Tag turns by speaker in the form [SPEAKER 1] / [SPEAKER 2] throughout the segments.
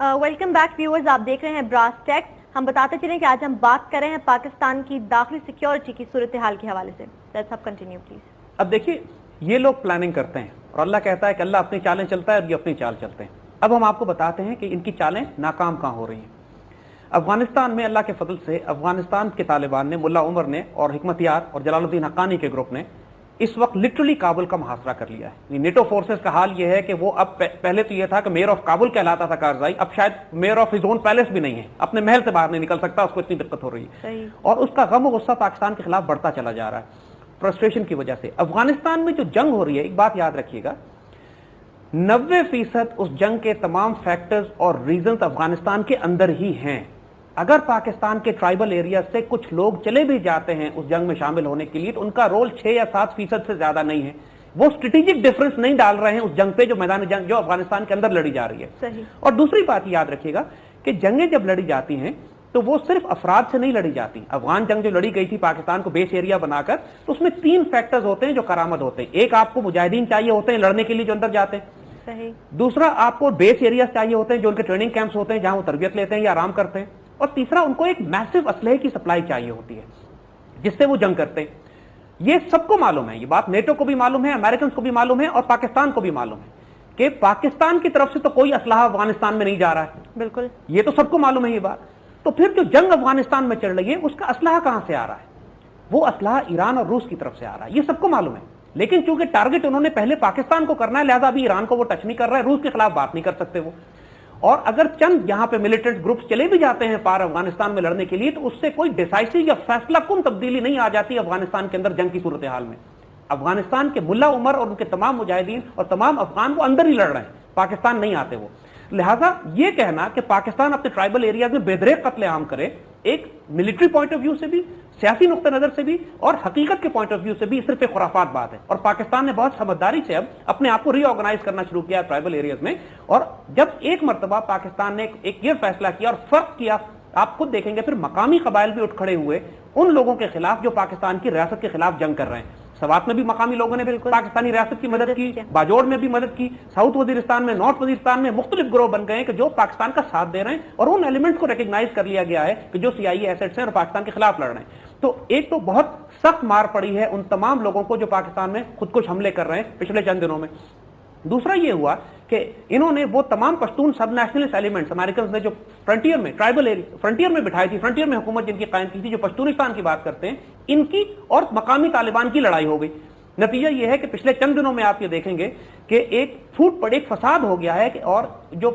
[SPEAKER 1] Welcome back viewers, आप देख रहे हैं ब्रास टैक। हम बताते चलें कि आज हम बात कर रहे हैं पाकिस्तान की दाखिली सिक्योरिटी की सूरत हाल के हवाले से। लेट्स अब कंटिन्यू प्लीज।
[SPEAKER 2] अब देखिए, ये लोग प्लानिंग करते हैं और अल्लाह कहता है कि अल्लाह अपनी चालें चलता है और ये अपनी चाल चलते हैं। अब हम आपको बताते हैं कि इनकी चालें नाकाम कहां हो रही हैं। अफगानिस्तान में अल्लाह के फजल से अफगानिस्तान के तालिबान ने, मुल्ला उमर ने और हिकमतयार और जलालुद्दीन हक्कानी के ग्रुप ने इस वक्त लिटरली काबुल का मुहासरा कर लिया है। नेटो फोर्सेस का हाल यह है कि वो अब पहले तो यह था कि मेयर ऑफ काबुल कहलाता था कारजाई, अब शायद mayor of his own palace भी नहीं है, अपने महल से बाहर नहीं निकल सकता, उसको इतनी दिक्कत हो रही है। और उसका गम और गुस्सा पाकिस्तान के खिलाफ बढ़ता चला जा रहा है फ्रस्ट्रेशन की वजह से। अफगानिस्तान में जो जंग हो रही है, एक बात याद रखिएगा, 90% उस जंग के तमाम फैक्टर्स और रीजन अफगानिस्तान के अंदर ही हैं। अगर पाकिस्तान के ट्राइबल एरिया से कुछ लोग चले भी जाते हैं उस जंग में शामिल होने के लिए, तो उनका रोल 6 या 7% से ज्यादा नहीं है। वो स्ट्रेटेजिक डिफरेंस नहीं डाल रहे हैं उस जंग पे, जो मैदान जंग जो अफगानिस्तान के अंदर लड़ी जा रही है।
[SPEAKER 1] सही।
[SPEAKER 2] और दूसरी बात याद रखिएगा कि जंगें जब लड़ी जाती हैं तो वो सिर्फ अफराद से नहीं लड़ी जाती। अफगान जंग जो लड़ी गई थी पाकिस्तान को बेस एरिया बनाकर, तो उसमें 3 फैक्टर्स होते हैं जो करामद होते हैं। एक, आपको मुजाहिदीन चाहिए होते हैं लड़ने के लिए जो अंदर जाते हैं।
[SPEAKER 1] सही।
[SPEAKER 2] दूसरा, आपको बेस एरिया चाहिए होते हैं जो उनके ट्रेनिंग कैंप्स होते हैं जहां वो तरबियत लेते हैं या आराम करते हैं। और तीसरा, उनको एक मैसिव असलहे की सप्लाई चाहिए होती है जिससे वो जंग करते हैं। ये सबको मालूम है, ये बात नेटो को भी मालूम है, अमेरिकन को भी मालूम है और पाकिस्तान को भी मालूम है कि पाकिस्तान की तरफ से तो कोई असलहा अफगानिस्तान में नहीं जा रहा है।
[SPEAKER 1] बिल्कुल,
[SPEAKER 2] ये तो सबको मालूम है ये बात। तो फिर जो जंग अफगानिस्तान में चल रही है उसका असलहा कहां से आ रहा है? वो असलहा ईरान और रूस की तरफ से आ रहा है, ये सबको मालूम है। लेकिन चूंकि टारगेट उन्होंने पहले पाकिस्तान को करना है, लिहाजा अभी ईरान को वो टच नहीं कर रहा है, रूस के खिलाफ बात नहीं कर सकते वो। और अगर चंद यहां पे मिलिटेंट ग्रुप्स चले भी जाते हैं पार अफगानिस्तान में लड़ने के लिए, तो उससे कोई डिसाइसिव या फैसला कुन तब्दीली नहीं आ जाती अफगानिस्तान के अंदर जंग की सूरत हाल में। अफगानिस्तान के मुल्ला उमर और उनके तमाम मुजाहिदीन और तमाम अफगान वो अंदर ही लड़ रहे हैं, पाकिस्तान नहीं आते वो। लिहाजा ये कहना कि पाकिस्तान अपने ट्राइबल एरियाज में बेदरेक कत्लेआम करे, एक मिलिट्री पॉइंट ऑफ व्यू से भी, सियासी नुक्ता नजर से भी और हकीकत के पॉइंट ऑफ व्यू से भी सिर्फ एक खुराफात बात है। और पाकिस्तान ने बहुत समझदारी से अब अपने आप को रीऑर्गेनाइज करना शुरू किया ट्राइबल एरियाज में। और जब एक मरतबा पाकिस्तान ने एक ये फैसला किया और फर्क किया, आप खुद देखेंगे फिर मकामी कबाइल भी उठ खड़े हुए उन लोगों के खिलाफ जो पाकिस्तान की रियासत के खिलाफ जंग कर रहे हैं। सवात में भी मकामी लोगों ने पाकिस्तानी रियासत की मदद की, बाजोड़ में भी मदद की, साउथ वजीरिस्तान में, नॉर्थ वजीरिस्तान में मुख्तलिफ ग्रोह बन गए कि जो पाकिस्तान का साथ दे रहे हैं। और उन एलिमेंट्स को रिकॉग्नाइज कर लिया गया है कि जो सीआईए एसेट्स हैं और पाकिस्तान के खिलाफ लड़ रहे हैं। तो एक तो बहुत सख्त मार पड़ी है उन तमाम लोगों को जो पाकिस्तान में खुदकुश हमले कर रहे हैं पिछले चंद दिनों में। दूसरा ये हुआ कि इन्होंने वो तमाम पश्तून सब नेशनलिस्ट एलिमेंट्स अमेरिकन ने जो फ्रंटियर में, ट्राइबल एरिया फ्रंटियर में बिठाई थी, फ्रंटियर में हुकूमत जिनकी कायम की थी, जो पश्तूनिस्तान की बात करते हैं, इनकी और मकामी तालिबान की लड़ाई हो गई। नतीजा यह है कि पिछले चंद दिनों में आप ये देखेंगे कि एक फूट पड़े एक फसाद हो गया है कि और जो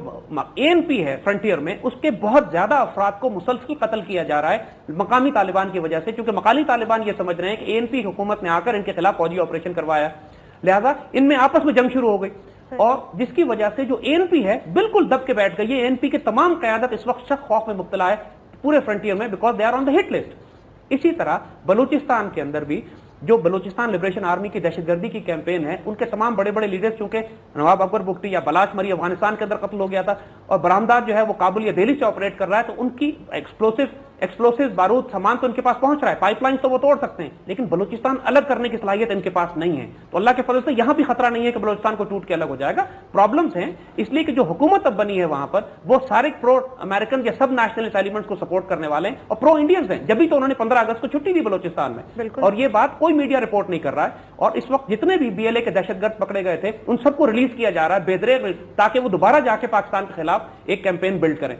[SPEAKER 2] एएनपी है फ्रंटियर में, उसके बहुत ज्यादा अफराद को मुसलसल कत्ल किया जा रहा है मकामी तालिबान की वजह से, क्योंकि मकामी तालिबान ये समझ रहे हैं कि एएनपी हुकूमत ने आकर इनके खिलाफ फौजी ऑपरेशन करवाया, लिहाजा इनमें आपस में जंग शुरू हो गई। और जिसकी वजह से जो एएनपी है बिल्कुल दब के बैठ गई है। एएनपी के तमाम क़यादत इस वक्त शक खौफ में मुब्तला है पूरे फ्रंटियर में, because they are on the hit list. इसी तरह बलूचिस्तान के अंदर भी जो बलूचिस्तान लिबरेशन आर्मी की दहशतगर्दी की कैंपेन है, उनके तमाम बड़े बड़े लीडर्स, चूंकि नवाब अकबर बुख्ती या बलाश मरी अफगानिस्तान के अंदर कत्ल हो गया था और बरामदार जो है वो काबुल या दिल्ली से ऑपरेट कर रहा है, तो उनकी एक्सप्लोसिव बारूद सामान तो उनके पास पहुंच रहा है, पाइपलाइन तो वो तोड़ सकते हैं, लेकिन बलूचिस्तान अलग करने की सलाहियत इनके पास नहीं है। तो अल्लाह के फजल से यहां भी खतरा नहीं है कि बलूचिस्तान को टूट के अलग हो जाएगा। प्रॉब्लम्स हैं इसलिए कि जो हुकूमत अब बनी है वहां पर वो सारे प्रो अमेरिकन या सब नेशनलिस्ट एलिमेंट्स को सपोर्ट करने वाले हैं और प्रो इंडियंस हैं। जब भी तो उन्होंने 15 अगस्त को छुट्टी दी बलूचिस्तान में, और ये बात कोई मीडिया रिपोर्ट नहीं कर रहा है। और इस वक्त जितने भी बीएलए के दहशतगर्द पकड़े गए थे उन सबको रिलीज किया जा रहा है बेदरे, ताकि वो दोबारा जाके पाकिस्तान के खिलाफ एक कैंपेन बिल्ड करें।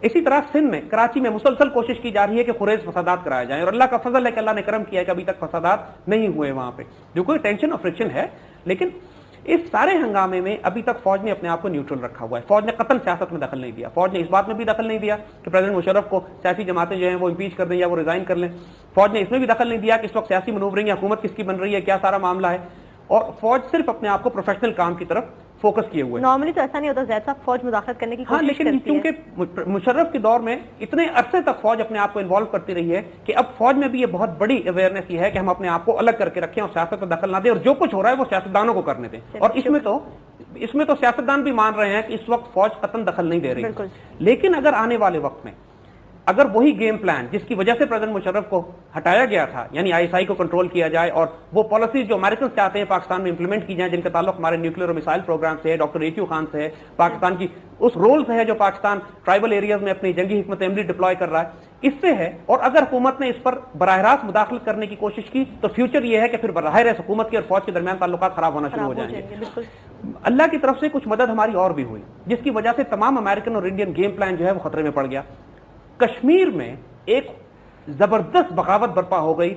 [SPEAKER 2] इसी तरह सिंध में, कराची में मुसलसल कोशिश की जा रही है कि खुरेज फसादात कराए जाएं, और अल्लाह का फजल है कि अल्लाह ने करम किया है कि अभी तक फसादात नहीं हुए वहां पे, जो कोई टेंशन और फ्रिक्शन है। लेकिन इस सारे हंगामे में अभी तक फौज ने अपने आप को न्यूट्रल रखा हुआ है। फौज ने कतन सियासत में दखल नहीं दिया। फौज ने इस बात में भी दखल नहीं दिया कि प्रेसिडेंट मुशर्रफ को सियासी जमातें जो हैं वो इम्पीच कर दें या वो रिजाइन कर लें। फौज ने इसमें भी दखल नहीं दिया कि इस वक्त सियासी मनूवरिंग या हुकूमत किसकी बन रही है, क्या सारा मामला है। और फौज सिर्फ अपने आप को प्रोफेशनल काम की तरफ फोकस किए हुए।
[SPEAKER 1] नॉर्मली तो ऐसा नहीं होता ज़ैद साहब, फौज मुदाखलत करने की कोशिश करती है।
[SPEAKER 2] लेकिन क्योंकि मुशर्रफ के दौर में इतने अरसे तक फौज अपने आप को इन्वॉल्व करती रही है कि अब फौज में भी ये बहुत बड़ी अवेयरनेस ये है कि हम अपने आप को अलग करके रखें और सियासत में दखल ना दें, और जो कुछ हो रहा है वो सियासतदानों को करने दें। और इसमें तो सियासतदान भी मान रहे हैं कि इस वक्त फौज कतन दखल नहीं दे रही। लेकिन अगर आने वाले वक्त में اگر وہی گیم پلان جس کی وجہ سے پریزیڈنٹ مشرف کو ہٹایا گیا تھا، یعنی ISI کو کنٹرول کیا جائے اور وہ پالیسیز جو امریکن چاہتے ہیں پاکستان میں امپلیمنٹ کی جائیں، جن کا تعلق ہمارے نیوکلیر اور میسائل پروگرام سے ہے، ڈاکٹر AQ خان سے ہے، پاکستان کی اس رول سے ہے جو پاکستان ٹرائبل ایریاز میں اپنی جنگی حکمت عملی ڈپلوائے کر رہا ہے، اس سے ہے. اور اگر حکومت نے اس پر براہ راست مداخلت کرنے کی کوشش کی تو فیوچر یہ ہے کہ پھر براہ راست حکومت کے اور فوج کے درمیان تعلقات خراب ہونا شروع ہو جائیں گے. اللہ کی طرف سے کچھ مدد ہماری اور بھی ہوئی، جس کی وجہ سے تمام امریکن اور انڈین گیم پلان جو ہے وہ خطرے میں پڑ گیا. کشمیر میں ایک زبردست بغاوت برپا ہو گئی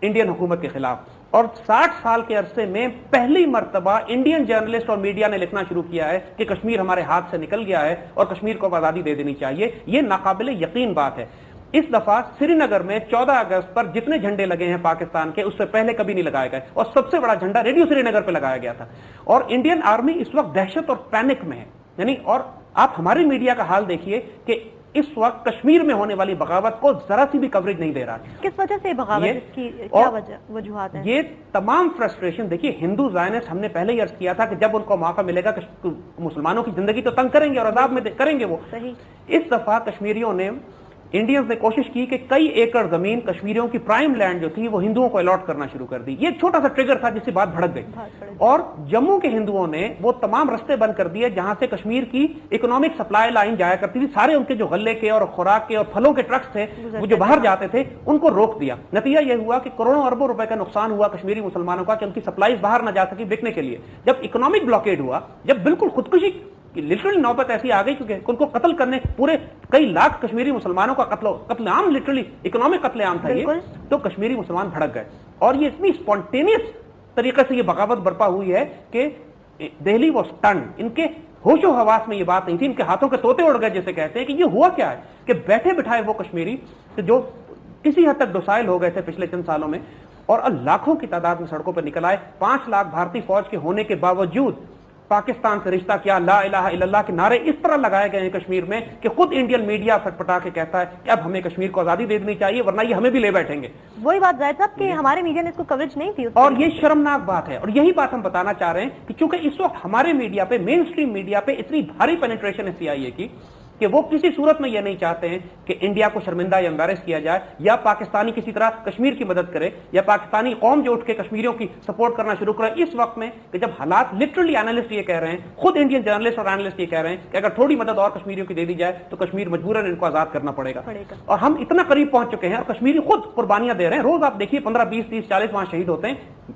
[SPEAKER 2] انڈین حکومت کے خلاف، اور 60 سال کے عرصے میں پہلی مرتبہ انڈین جرنلسٹ اور میڈیا نے لکھنا شروع کیا ہے کہ کشمیر ہمارے ہاتھ سے نکل گیا ہے اور کشمیر کو آزادی دے دینی چاہیے. یہ ناقابل یقین بات ہے. اس دفعہ سری نگر میں 14 اگست پر جتنے جھنڈے لگے ہیں پاکستان کے، اس سے پہلے کبھی نہیں لگائے گئے، اور سب سے بڑا جھنڈا ریڈیو سری نگر پہ لگایا گیا تھا. اور انڈین آرمی اس وقت دہشت اور پینک میں ہے. یعنی اور آپ ہماری میڈیا کا حال دیکھیے کہ اس وقت کشمیر میں ہونے والی بغاوت کو ذرا سی بھی کوریج نہیں دے رہا.
[SPEAKER 1] کس وجہ سے بغاوت کی کیا وجوہات ہیں؟ یہ
[SPEAKER 2] تمام فرسٹریشن دیکھیے، ہندو زائنسٹ ہم نے پہلے ہی عرض کیا تھا کہ جب ان کو موقع ملے گا کہ مسلمانوں کی زندگی تو تنگ کریں گے اور عذاب میں کریں گے وہ. اس دفعہ کشمیریوں نے، انڈینز نے کوشش کی کہ کئی ایکڑ زمین کشمیریوں کی پرائم لینڈ جو تھی وہ ہندوؤں کو الاٹ کرنا شروع کر دی. یہ ایک چھوٹا سا ٹریگر تھا جس سے بات بھڑک گئی. اور جموں کے ہندوؤں نے وہ تمام رستے بند کر دیے جہاں سے کشمیر کی اکنامک سپلائی لائن جایا کرتی تھی. سارے ان کے جو غلے کے اور خوراک کے اور پھلوں کے ٹرکس تھے وہ جو باہر جاتے تھے ان کو روک دیا. نتیجہ یہ ہوا کہ کروڑوں اربوں روپے کا نقصان ہوا کشمیری مسلمانوں کا کہ ان کی سپلائیز باہر نہ جا سکی بکنے کے لیے. جب اکنامک بلاکیڈ ہوا، جب بالکل خودکشی لٹرلی نوبت ایسی آ گئی کیونکہ ان کو قتل کرنے، پورے کئی لاکھ کشمیری مسلمانوں کا قتل عام، لٹرلی اکنامک قتل عام تھا یہ، تو کشمیری مسلمان بھڑک گئے. اور یہ اتنی اسپونٹینیس طریقے سے یہ بغاوت برپا ہوئی ہے کہ دہلی واز اسٹنڈ. ان کے ہوش و حواس میں یہ بات نہیں تھی، ان کے ہاتھوں کے طوطے اڑ گئے جیسے کہتے ہیں کہ یہ ہوا کیا ہے کہ بیٹھے بٹھائے وہ کشمیری جو کسی حد تک ڈوسائل ہو گئے تھے پچھلے چند سالوں میں، اور لاکھوں کی تعداد میں سڑکوں پر نکل آئے. 5 لاکھ بھارتی فوج کے ہونے کے باوجود پاکستان سے رشتہ کیا، لا الہ الا اللہ کے نعرے اس طرح لگائے گئے ہیں کشمیر میں کہ خود انڈین میڈیا پٹپٹا کے کہتا ہے کہ اب ہمیں کشمیر کو آزادی دے دینی چاہیے ورنہ یہ ہمیں بھی لے بیٹھیں گے.
[SPEAKER 1] وہی بات زاہد صاحب کہ ہمارے میڈیا نے اس کو کوریج نہیں تھی،
[SPEAKER 2] اور یہ شرمناک بات ہے. اور یہی بات ہم بتانا چاہ رہے ہیں کہ چونکہ اس وقت ہمارے میڈیا پہ، مین اسٹریم میڈیا پہ اتنی بھاری پینیٹریشن ہے CIA کی کہ وہ کسی صورت میں یہ نہیں چاہتے ہیں کہ انڈیا کو شرمندہ یا امبیرس کیا جائے، یا پاکستانی کسی طرح کشمیر کی مدد کرے، یا پاکستانی قوم جو اٹھ کے کشمیریوں کی سپورٹ کرنا شروع کرے اس وقت میں کہ جب حالات لٹرلی اینالسٹ یہ کہہ رہے ہیں، خود انڈین جرنلسٹ اور اینالسٹ یہ کہہ رہے ہیں کہ اگر تھوڑی مدد اور کشمیریوں کی دے دی جائے تو کشمیر مجبوراً ان کو آزاد کرنا پڑے گا. اور ہم اتنا قریب پہنچ چکے ہیں اور کشمیری خود قربانیاں دے رہے ہیں. روز آپ دیکھیے 15 20 30 40 وہاں شہید ہوتے ہیں.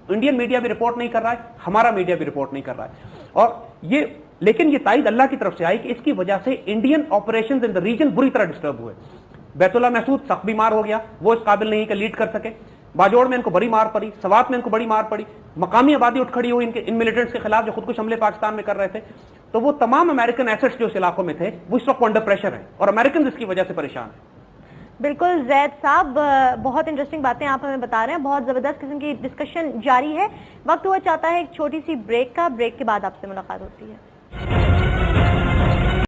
[SPEAKER 2] انڈین میڈیا بھی رپورٹ نہیں کر رہا ہے، ہمارا میڈیا بھی رپورٹ نہیں کر رہا ہے. اور یہ لیکن یہ تائید اللہ کی طرف سے آئی کہ اس کی وجہ سے Indian operations in the region بری طرح ڈسٹرب ہوئے. بیت اللہ محسود سخت بیمار ہو گیا، وہ اس قابل نہیں کہ لیڈ کر سکے. باجوڑ میں ان کو بڑی مار پڑی، سوات میں ان کو بڑی مار پڑی. مقامی آبادی اٹھ کھڑی ہوئی ان ملیٹنٹس کے خلاف جو خودکش حملے پاکستان میں کر رہے تھے. تو وہ تمام امریکن ایسٹس جو اس علاقوں میں تھے وہ اس وقت انڈر پریشر ہیں اور امریکن اس کی وجہ سے پریشان ہیں.
[SPEAKER 1] بالکل زید صاحب، بہت انٹرسٹنگ باتیں آپ ہمیں بتا رہے ہیں. بہت زبردست قسم کی ڈسکشن جاری ہے. وقت ہوا چاہتا ہے ایک چھوٹی سی بریک کا. بریک کے بعد آپ سے ملاقات ہوتی ہے.